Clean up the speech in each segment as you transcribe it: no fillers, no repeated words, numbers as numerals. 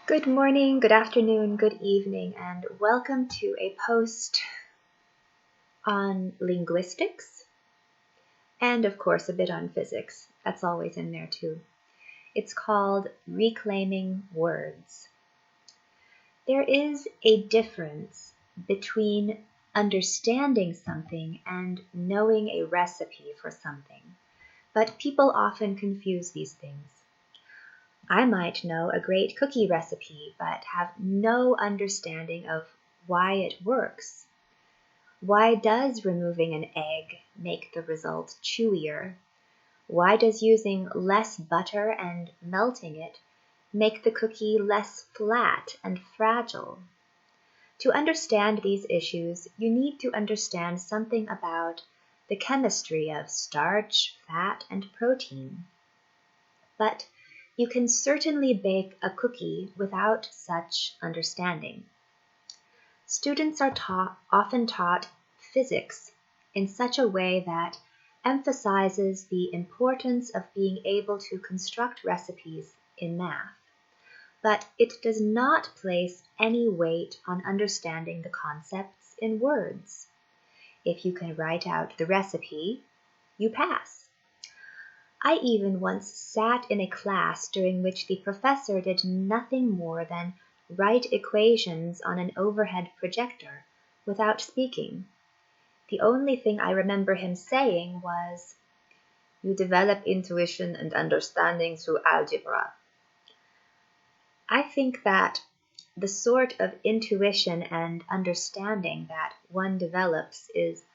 Good morning, good afternoon, good evening, and welcome to a post on linguistics and, of course, a bit on physics. That's always in there too. It's called Reclaiming Words. There is a difference between understanding something and knowing a recipe for something, but people often confuse these things. I might know a great cookie recipe, but have no understanding of why it works. Why does removing an egg make the result chewier? Why does using less butter and melting it make the cookie less flat and fragile? To understand these issues, you need to understand something about the chemistry of starch, fat, and protein. But you can certainly bake a cookie without such understanding. Students are often taught physics in such a way that emphasizes the importance of being able to construct recipes in math, but it does not place any weight on understanding the concepts in words. If you can write out the recipe, you pass. I even once sat in a class during which the professor did nothing more than write equations on an overhead projector without speaking. The only thing I remember him saying was, "You develop intuition and understanding through algebra." I think that the sort of intuition and understanding that one develops is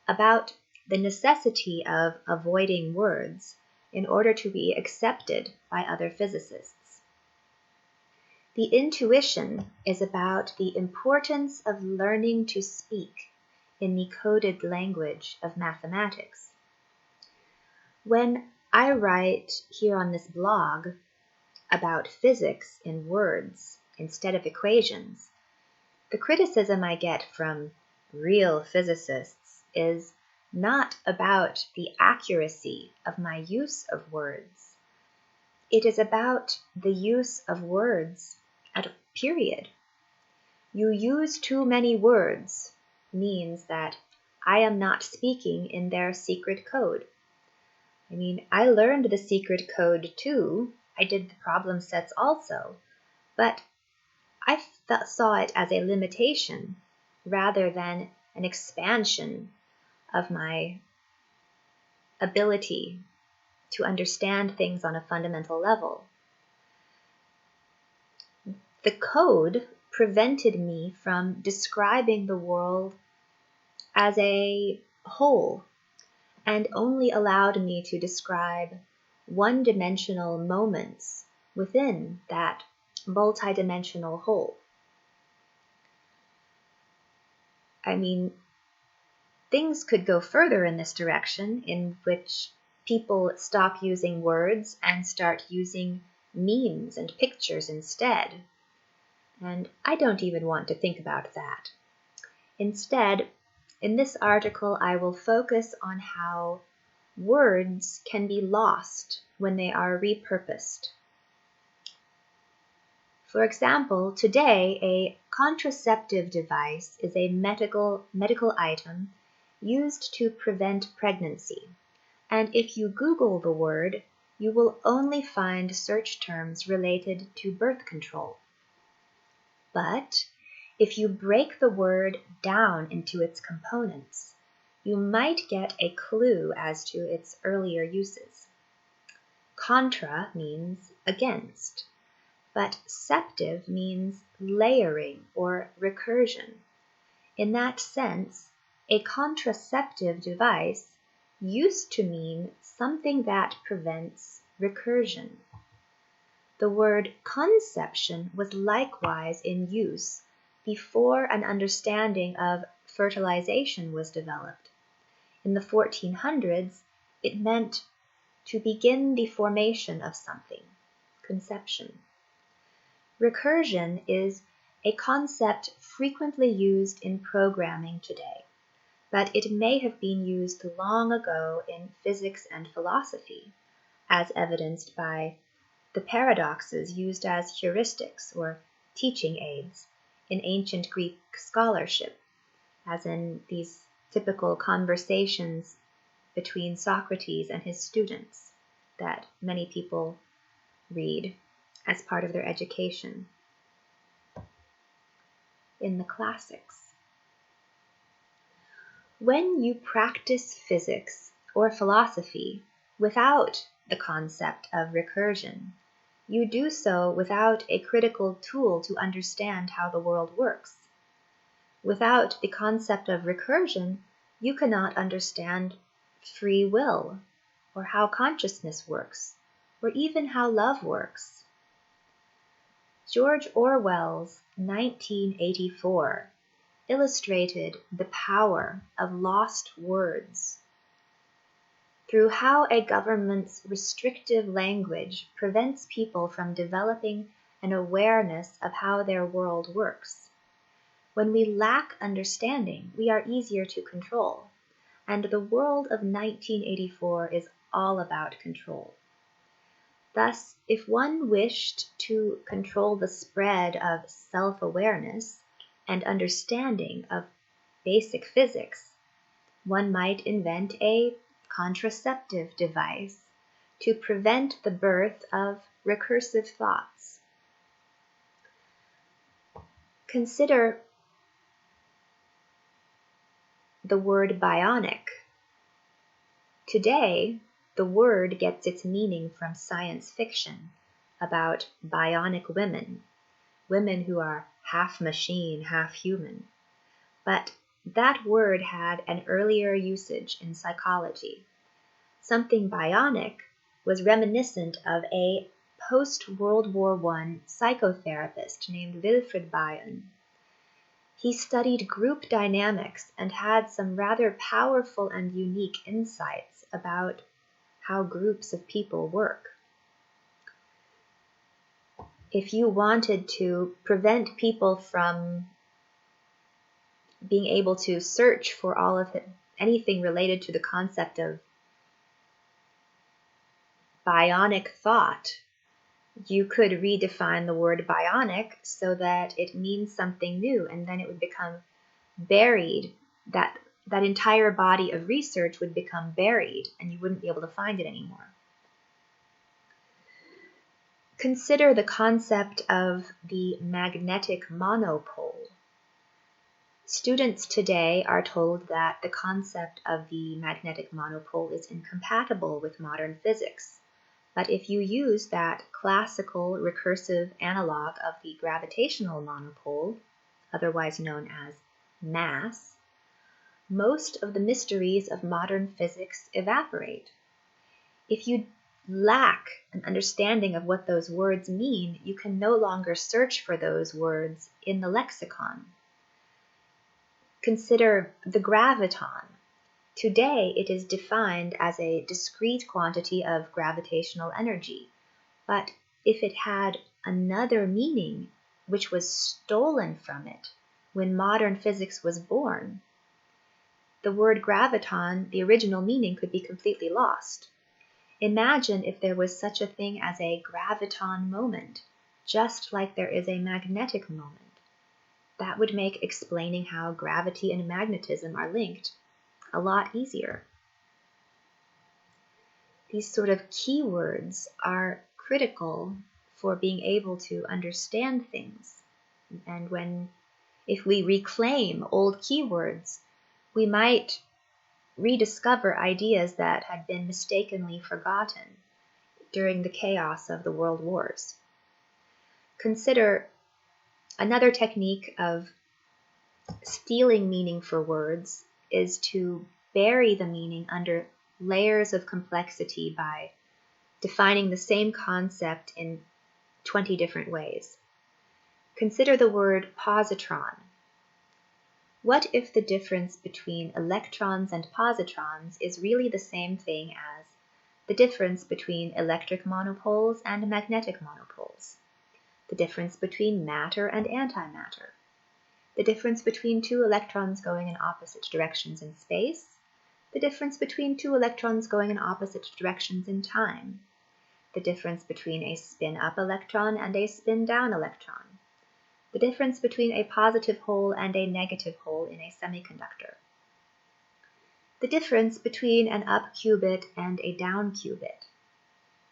about the necessity of avoiding words in order to be accepted by other physicists. The intuition is about the importance of learning to speak in the coded language of mathematics. When I write here on this blog about physics in words instead of equations, the criticism I get from real physicists is not about the accuracy of my use of words. It is about the use of words at a period. You use too many words means that I am not speaking in their secret code. I learned the secret code too. I did the problem sets also, but I saw it as a limitation rather than an expansion of my ability to understand things on a fundamental level. The code prevented me from describing the world as a whole and only allowed me to describe one-dimensional moments within that multidimensional whole. Things could go further in this direction, in which people stop using words and start using memes and pictures instead. And I don't even want to think about that. Instead, in this article, I will focus on how words can be lost when they are repurposed. For example, today, a contraceptive device is a medical item used to prevent pregnancy, and if you Google the word, you will only find search terms related to birth control. But if you break the word down into its components, you might get a clue as to its earlier uses. Contra means against, but septive means layering or recursion. In that sense, a contraceptive device used to mean something that prevents recursion. The word conception was likewise in use before an understanding of fertilization was developed. In the 1400s, it meant to begin the formation of something, conception. Recursion is a concept frequently used in programming today, but it may have been used long ago in physics and philosophy, as evidenced by the paradoxes used as heuristics or teaching aids in ancient Greek scholarship, as in these typical conversations between Socrates and his students that many people read as part of their education in the classics. When you practice physics or philosophy without the concept of recursion, you do so without a critical tool to understand how the world works. Without the concept of recursion, you cannot understand free will, or how consciousness works, or even how love works. George Orwell's 1984 illustrated the power of lost words through how a government's restrictive language prevents people from developing an awareness of how their world works. When we lack understanding, we are easier to control, and the world of 1984 is all about control. Thus, if one wished to control the spread of self-awareness and understanding of basic physics, one might invent a contraceptive device to prevent the birth of recursive thoughts. Consider the word bionic. Today, the word gets its meaning from science fiction about bionic women, women who are half machine, half human. But that word had an earlier usage in psychology. Something bionic was reminiscent of a post-World War I psychotherapist named Wilfred Bion. He studied group dynamics and had some rather powerful and unique insights about how groups of people work. If you wanted to prevent people from being able to search for all of anything related to the concept of bionic thought, you could redefine the word bionic so that it means something new, and then it would become buried. That entire body of research would become buried, and you wouldn't be able to find it anymore. Consider the concept of the magnetic monopole. Students today are told that the concept of the magnetic monopole is incompatible with modern physics. But if you use that classical recursive analog of the gravitational monopole, otherwise known as mass, most of the mysteries of modern physics evaporate. If you lack an understanding of what those words mean, you can no longer search for those words in the lexicon. Consider the graviton. Today, it is defined as a discrete quantity of gravitational energy, but if it had another meaning which was stolen from it when modern physics was born, the word graviton, the original meaning, could be completely lost. Imagine if there was such a thing as a graviton moment, just like there is a magnetic moment. That would make explaining how gravity and magnetism are linked a lot easier. These sort of keywords are critical for being able to understand things. And if we reclaim old keywords, we might rediscover ideas that had been mistakenly forgotten during the chaos of the world wars. Consider another technique of stealing meaning for words is to bury the meaning under layers of complexity by defining the same concept in 20 different ways. Consider the word positron. What if the difference between electrons and positrons is really the same thing as the difference between electric monopoles and magnetic monopoles, the difference between matter and antimatter, the difference between two electrons going in opposite directions in space, the difference between two electrons going in opposite directions in time, the difference between a spin-up electron and a spin-down electron, the difference between a positive hole and a negative hole in a semiconductor, the difference between an up qubit and a down qubit,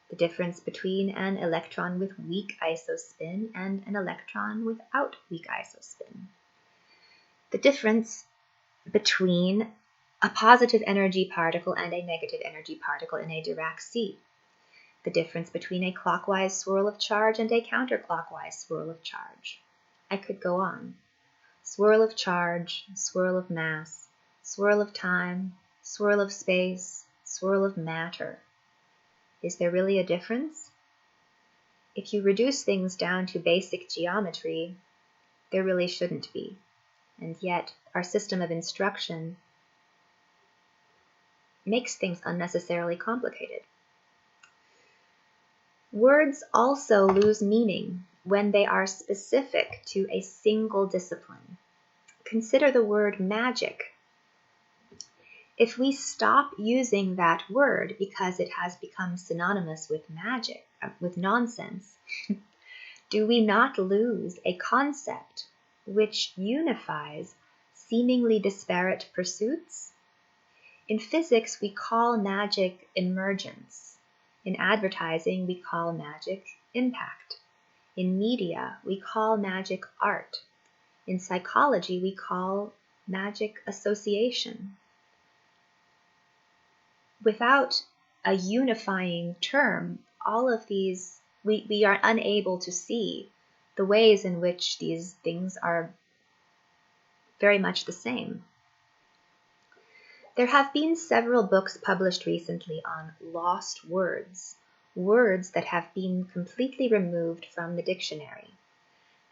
the difference between an electron with weak isospin and an electron without weak isospin, the difference between a positive energy particle and a negative energy particle in a Dirac sea, the difference between a clockwise swirl of charge and a counterclockwise swirl of charge. I could go on. Swirl of charge, swirl of mass, swirl of time, swirl of space, swirl of matter. Is there really a difference? If you reduce things down to basic geometry, there really shouldn't be. And yet, our system of instruction makes things unnecessarily complicated. Words also lose meaning when they are specific to a single discipline. Consider the word magic. If we stop using that word because it has become synonymous with magic, with nonsense, do we not lose a concept which unifies seemingly disparate pursuits? In physics, we call magic emergence. In advertising, we call magic impact. In media, we call magic art. In psychology, we call magic association. Without a unifying term, all of these, we are unable to see the ways in which these things are very much the same. There have been several books published recently on lost words, words that have been completely removed from the dictionary.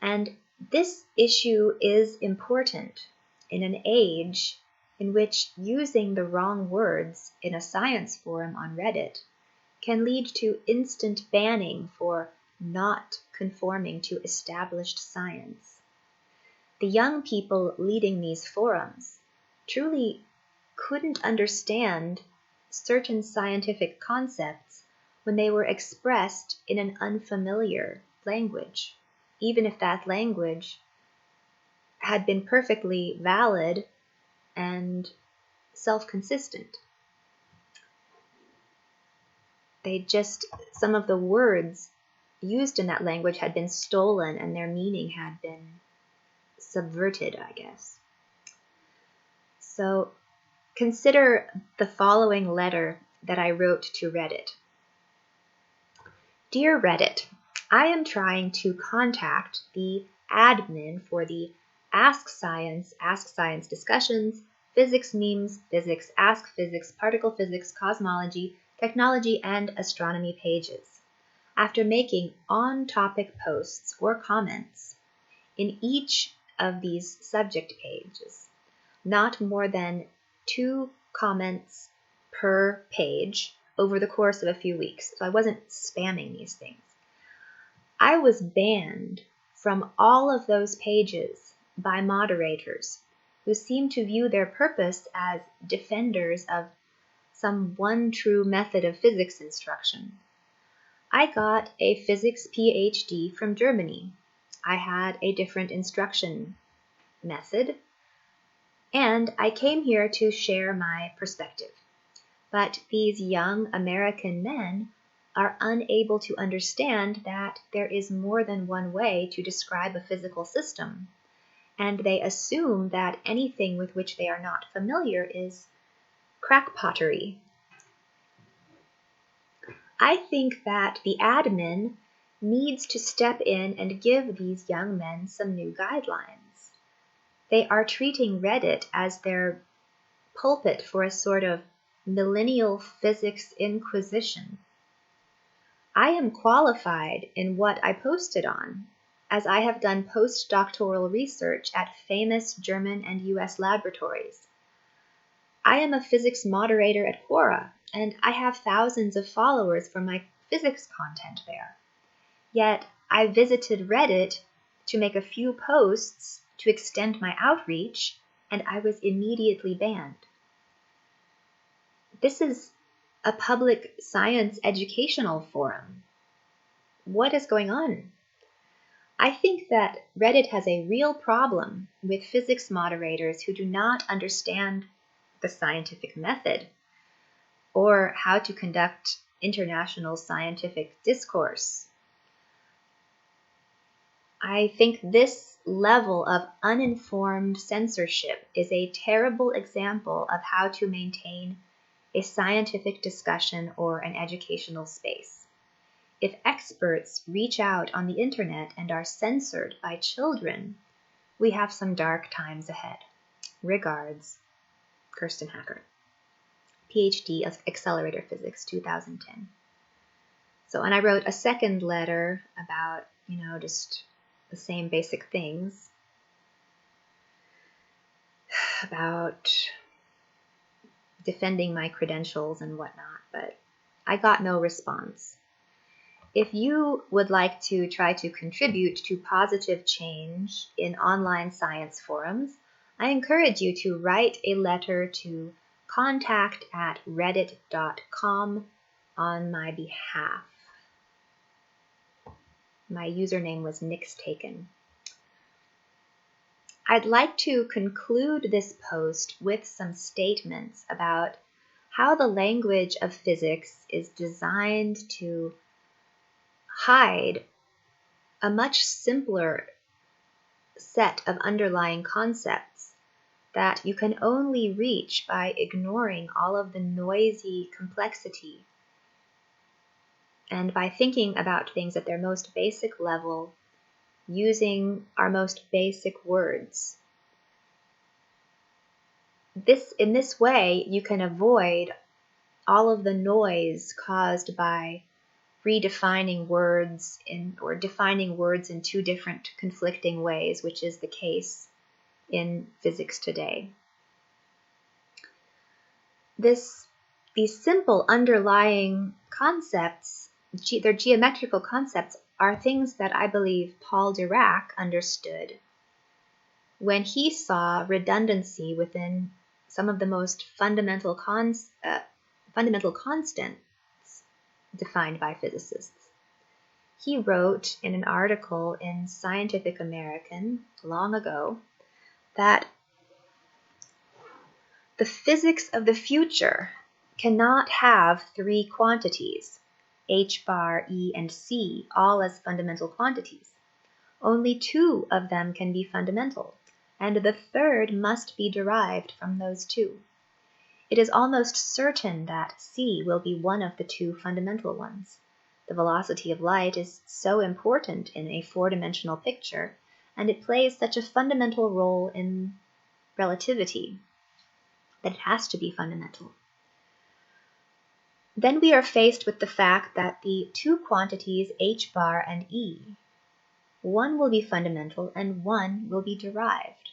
And this issue is important in an age in which using the wrong words in a science forum on Reddit can lead to instant banning for not conforming to established science. The young people leading these forums truly couldn't understand certain scientific concepts when they were expressed in an unfamiliar language, even if that language had been perfectly valid and self-consistent. Some of the words used in that language had been stolen and their meaning had been subverted, I guess. So consider the following letter that I wrote to Reddit. Dear Reddit, I am trying to contact the admin for the Ask Science discussions, physics memes, physics, ask physics, particle physics, cosmology, technology, and astronomy pages. After making on-topic posts or comments in each of these subject pages, not more than 2 comments per page over the course of a few weeks, so I wasn't spamming these things, I was banned from all of those pages by moderators who seem to view their purpose as defenders of some one true method of physics instruction. I got a physics PhD from Germany. I had a different instruction method, and I came here to share my perspective. But these young American men are unable to understand that there is more than one way to describe a physical system, and they assume that anything with which they are not familiar is crackpottery. I think that the admin needs to step in and give these young men some new guidelines. They are treating Reddit as their pulpit for a sort of millennial physics inquisition. I am qualified in what I posted on, as I have done postdoctoral research at famous German and US laboratories. I am a physics moderator at Quora, and I have thousands of followers for my physics content there. Yet I visited Reddit to make a few posts to extend my outreach, and I was immediately banned. This is a public science educational forum. What is going on? I think that Reddit has a real problem with physics moderators who do not understand the scientific method or how to conduct international scientific discourse. I think this level of uninformed censorship is a terrible example of how to maintain a scientific discussion or an educational space. If experts reach out on the internet and are censored by children, we have some dark times ahead. Regards, Kirsten Hacker, PhD of Accelerator Physics, 2010. And I wrote a second letter about, just the same basic things about defending my credentials and whatnot, but I got no response. If you would like to try to contribute to positive change in online science forums, I encourage you to write a letter to contact@reddit.com on my behalf. My username was Nixtaken. I'd like to conclude this post with some statements about how the language of physics is designed to hide a much simpler set of underlying concepts that you can only reach by ignoring all of the noisy complexity and by thinking about things at their most basic level, using our most basic words. In this way, you can avoid all of the noise caused by redefining words or defining words in two different conflicting ways, which is the case in physics today. These simple underlying concepts, their geometrical concepts, are things that I believe Paul Dirac understood when he saw redundancy within some of the most fundamental constants defined by physicists. He wrote in an article in Scientific American long ago that the physics of the future cannot have three quantities, h bar, e, and c, all as fundamental quantities. Only two of them can be fundamental, and the third must be derived from those two. It is almost certain that c will be one of the two fundamental ones. The velocity of light is so important in a four-dimensional picture, and it plays such a fundamental role in relativity that it has to be fundamental. Then we are faced with the fact that the two quantities h bar and e, one will be fundamental and one will be derived.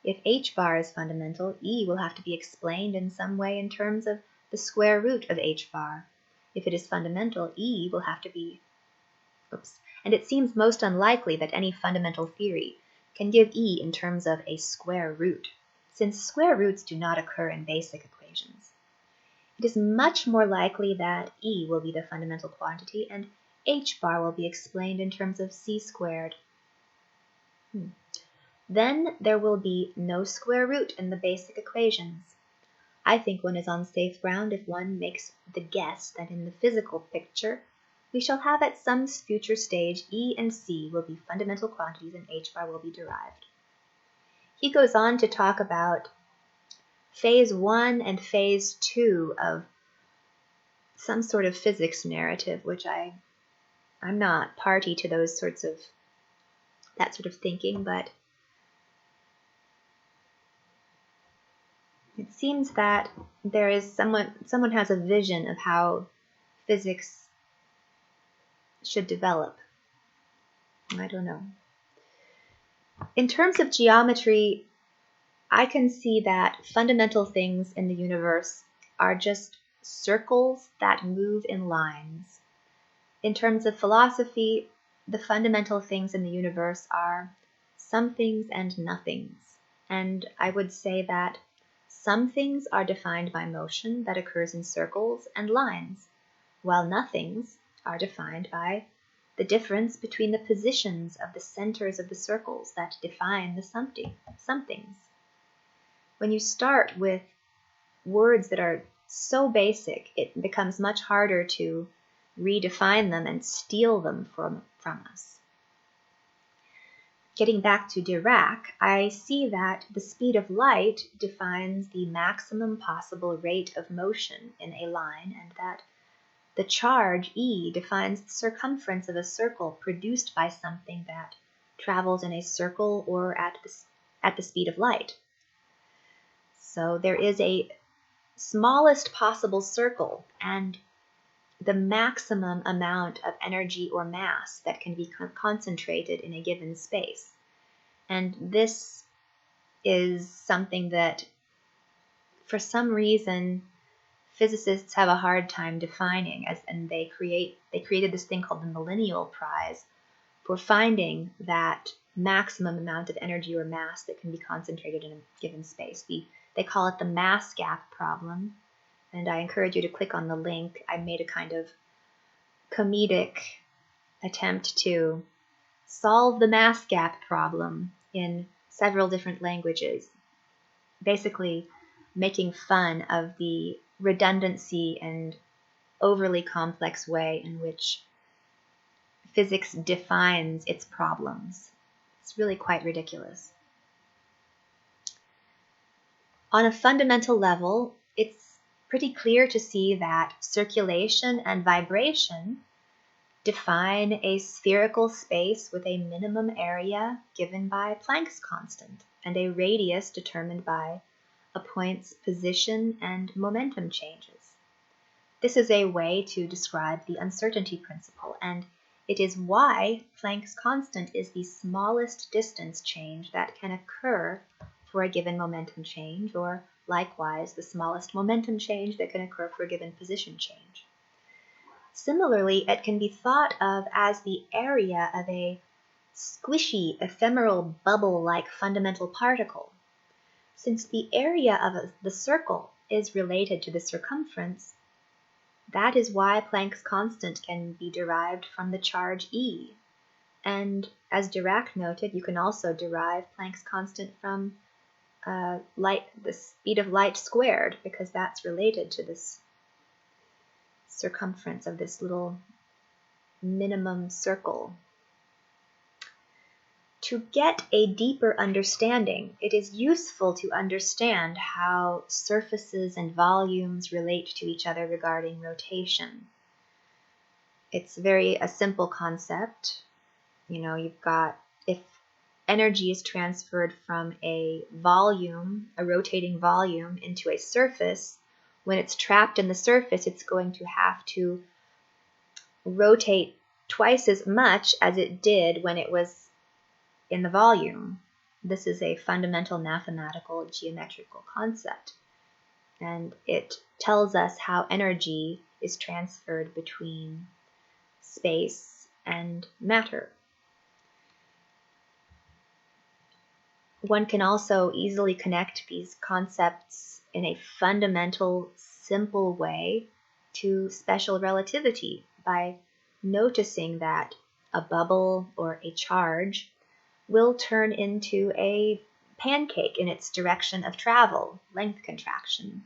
If h bar is fundamental, e will have to be explained in some way in terms of the square root of h bar. If it is fundamental, e will have to be, and it seems most unlikely that any fundamental theory can give e in terms of a square root, since square roots do not occur in basic equations. It is much more likely that e will be the fundamental quantity and h bar will be explained in terms of c squared. Then there will be no square root in the basic equations. I think one is on safe ground if one makes the guess that in the physical picture, we shall have at some future stage e and c will be fundamental quantities and h bar will be derived. He goes on to talk about phase 1 and phase 2 of some sort of physics narrative, which I'm not party to that sort of thinking, but it seems that there is someone has a vision of how physics should develop. I don't know. In terms of geometry, I can see that fundamental things in the universe are just circles that move in lines. In terms of philosophy, the fundamental things in the universe are somethings and nothings. And I would say that Some things are defined by motion that occurs in circles and lines, while nothings are defined by the difference between the positions of the centers of the circles that define the somethings. When you start with words that are so basic, it becomes much harder to redefine them and steal them from us. Getting back to Dirac, I see that the speed of light defines the maximum possible rate of motion in a line, and that the charge E defines the circumference of a circle produced by something that travels in a circle or at the speed of light. So there is a smallest possible circle and the maximum amount of energy or mass that can be concentrated in a given space. And this is something that, for some reason, physicists have a hard time defining, and they created this thing called the Millennial Prize for finding that maximum amount of energy or mass that can be concentrated in a given space. They call it the mass gap problem, and I encourage you to click on the link. I made a kind of comedic attempt to solve the mass gap problem in several different languages, basically making fun of the redundancy and overly complex way in which physics defines its problems. It's really quite ridiculous. On a fundamental level, it's pretty clear to see that circulation and vibration define a spherical space with a minimum area given by Planck's constant and a radius determined by a point's position and momentum changes. This is a way to describe the uncertainty principle, and it is why Planck's constant is the smallest distance change that can occur for a given momentum change, or likewise the smallest momentum change that can occur for a given position change. Similarly, it can be thought of as the area of a squishy, ephemeral bubble-like fundamental particle. Since the area of the circle is related to the circumference, that is why Planck's constant can be derived from the charge E. And as Dirac noted, you can also derive Planck's constant from the speed of light squared, because that's related to this circumference of this little minimum circle. To get a deeper understanding, it is useful to understand how surfaces and volumes relate to each other regarding rotation. It's a simple concept. You've got, if energy is transferred from a rotating volume into a surface, when it's trapped in the surface, it's going to have to rotate twice as much as it did when it was in the volume. This is a fundamental mathematical geometrical concept, and it tells us how energy is transferred between space and matter. One can also easily connect these concepts in a fundamental, simple way to special relativity by noticing that a bubble or a charge will turn into a pancake in its direction of travel, length contraction.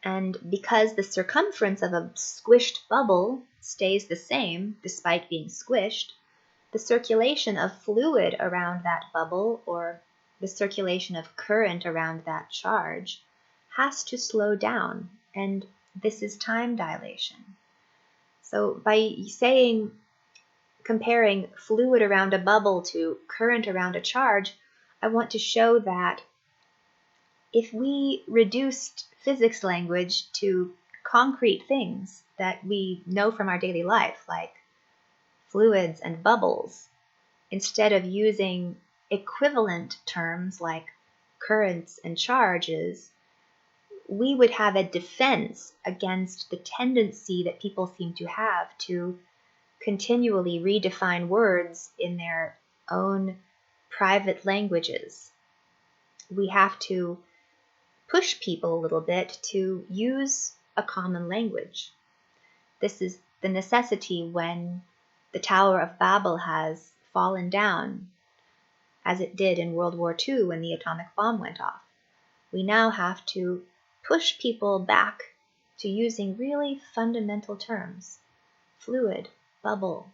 And because the circumference of a squished bubble stays the same despite being squished, the circulation of fluid around that bubble, or the circulation of current around that charge, has to slow down, and this is time dilation. So by comparing fluid around a bubble to current around a charge, I want to show that if we reduced physics language to concrete things that we know from our daily life, like fluids and bubbles, instead of using equivalent terms like currents and charges, we would have a defense against the tendency that people seem to have to continually redefine words in their own private languages. we have to push people a little bit to use a common language. This is the necessity when the Tower of Babel has fallen down, as it did in World War II when the atomic bomb went off. We now have to push people back to using really fundamental terms. Fluid, bubble,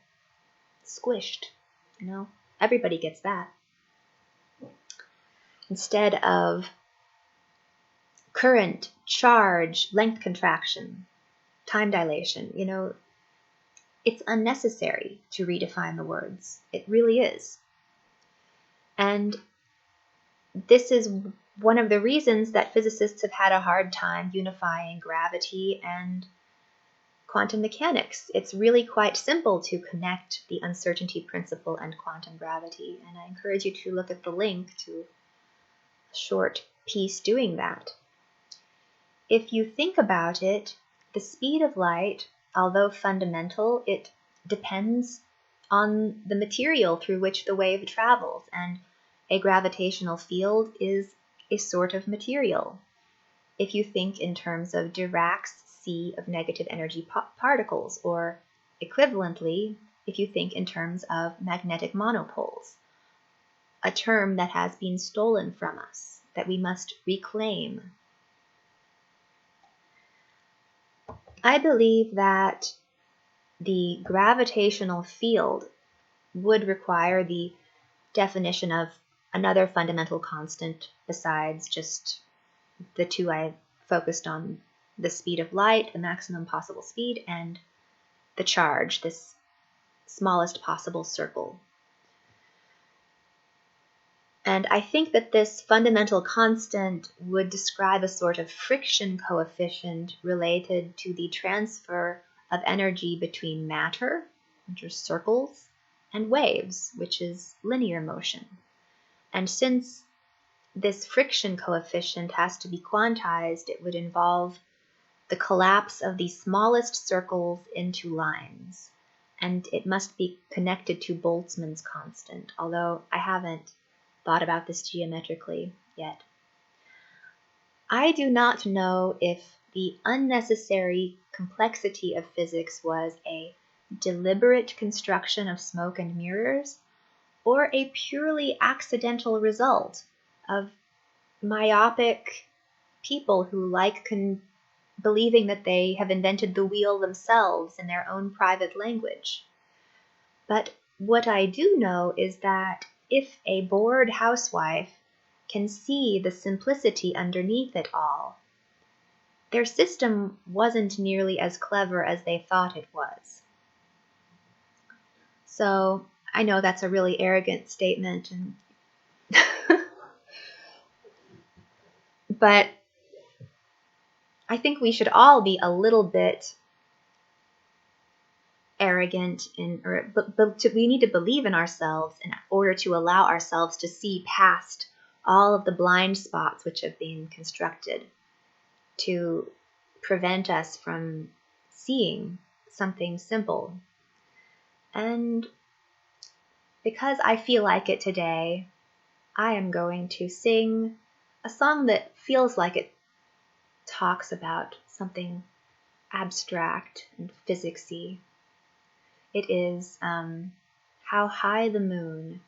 squished, everybody gets that. Instead of current, charge, length contraction, time dilation, it's unnecessary to redefine the words. It really is. And this is one of the reasons that physicists have had a hard time unifying gravity and quantum mechanics. It's really quite simple to connect the uncertainty principle and quantum gravity, and I encourage you to look at the link to a short piece doing that. If you think about it, the speed of light, although fundamental, it depends on the material through which the wave travels, and a gravitational field is a sort of material. If you think in terms of Dirac's sea of negative energy particles, or equivalently, if you think in terms of magnetic monopoles, a term that has been stolen from us, that we must reclaim. I believe that the gravitational field would require the definition of another fundamental constant besides just the two I focused on, the speed of light, the maximum possible speed, and the charge, this smallest possible circle. And I think that this fundamental constant would describe a sort of friction coefficient related to the transfer of energy between matter, which are circles, and waves, which is linear motion. And since this friction coefficient has to be quantized, it would involve the collapse of the smallest circles into lines. And it must be connected to Boltzmann's constant, although I haven't thought about this geometrically yet. I do not know if the unnecessary complexity of physics was a deliberate construction of smoke and mirrors, or a purely accidental result of myopic people who like believing that they have invented the wheel themselves in their own private language. But what I do know is that if a bored housewife can see the simplicity underneath it all, their system wasn't nearly as clever as they thought it was. So I know that's a really arrogant statement, but I think we should all be a little bit arrogant, we need to believe in ourselves in order to allow ourselves to see past all of the blind spots which have been constructed to prevent us from seeing something simple. And because I feel like it today, I am going to sing a song that feels like it talks about something abstract and physicsy. It is How High the Moon.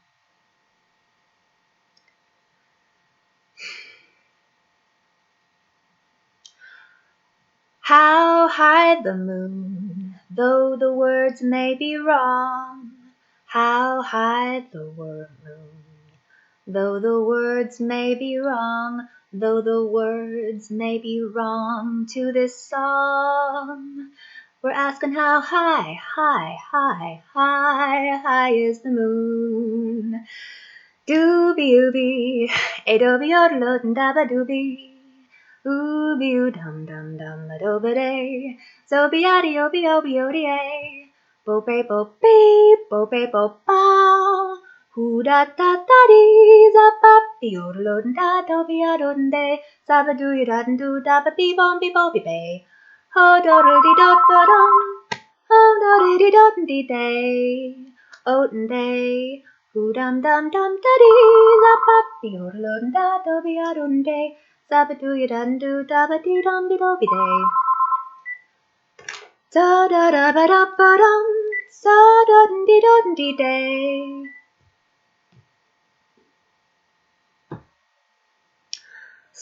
How high the moon, though the words may be wrong. How high the moon, though the words may be wrong. Though the words may be wrong to this song. We're asking how high, high, high, high, high is the moon. Doobie ooby, a doobie odlo daba doobie. Ooby oo dum dum dum a doba day. Zobi yaddy obi obi odi a. Bo be bo beep, bo be bo bow. Hoo da da da dee zap be odlo da dobi adonde. Zabadoo yadoo daba bee bom bee bo bee bay. Ho doddle dee dot dum. Ho doddle dee dot dee day. Oten day. Hoo dum dum dum da dee da ba be lun da do be a dun day. Zabba doo ya dun do da ba dee dum be do be day. Da da da ba da ba dum. Sa dun dee day.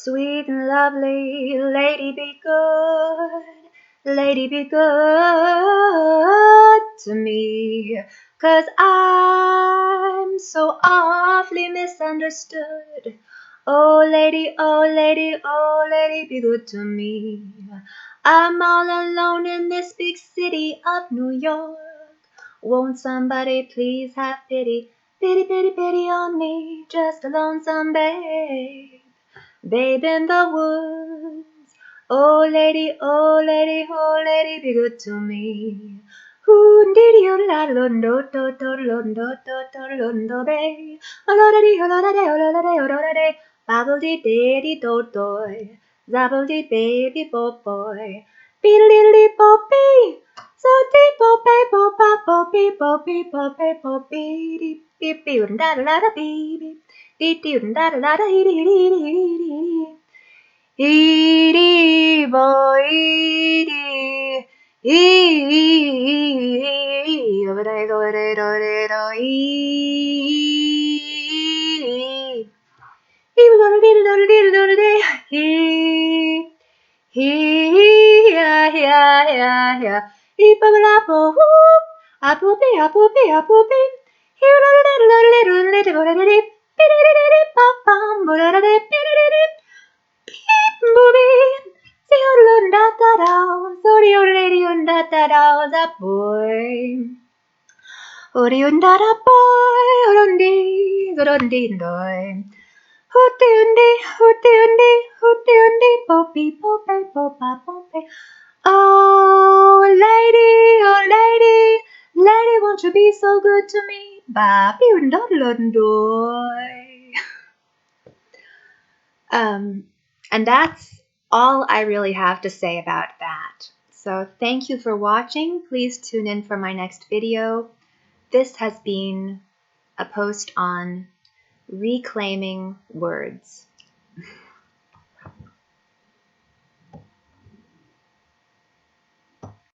Sweet and lovely lady, be good. Lady, be good to me, 'cause I'm so awfully misunderstood. Oh lady, oh lady, oh lady, be good to me. I'm all alone in this big city of New York. Won't somebody please have pity, pity, pity, pity on me, just a lonesome babe. Babe in the woods. Oh lady, oh lady, oh lady, be good to me. Hoo dee dee la londo do do londo do do londo day. Oloda dee oloda dee oloda dee oloda dee. Babble dee dee dee do doy. Zabble dee baby bo boy. Beedle dee bo bee. So dee bo bay bo ba bo bee bo bee bo bay bo bee dee bee bee da da da da bee bee. Dee dee da da da da dee dee dee dee dee. Edie boy, Edie, Edie, over there, go there, do there, do Edie, even though the little he, yeah, he, bubble, apple, apple, he, little, boy. Oriundara boy, Orundindoy. Hooty poppy, poppy, poppa, poppy. Oh, lady, won't you be so good to me? Baby, and that's all I really have to say about that. So thank you for watching. Please tune in for my next video. This has been a post on reclaiming words.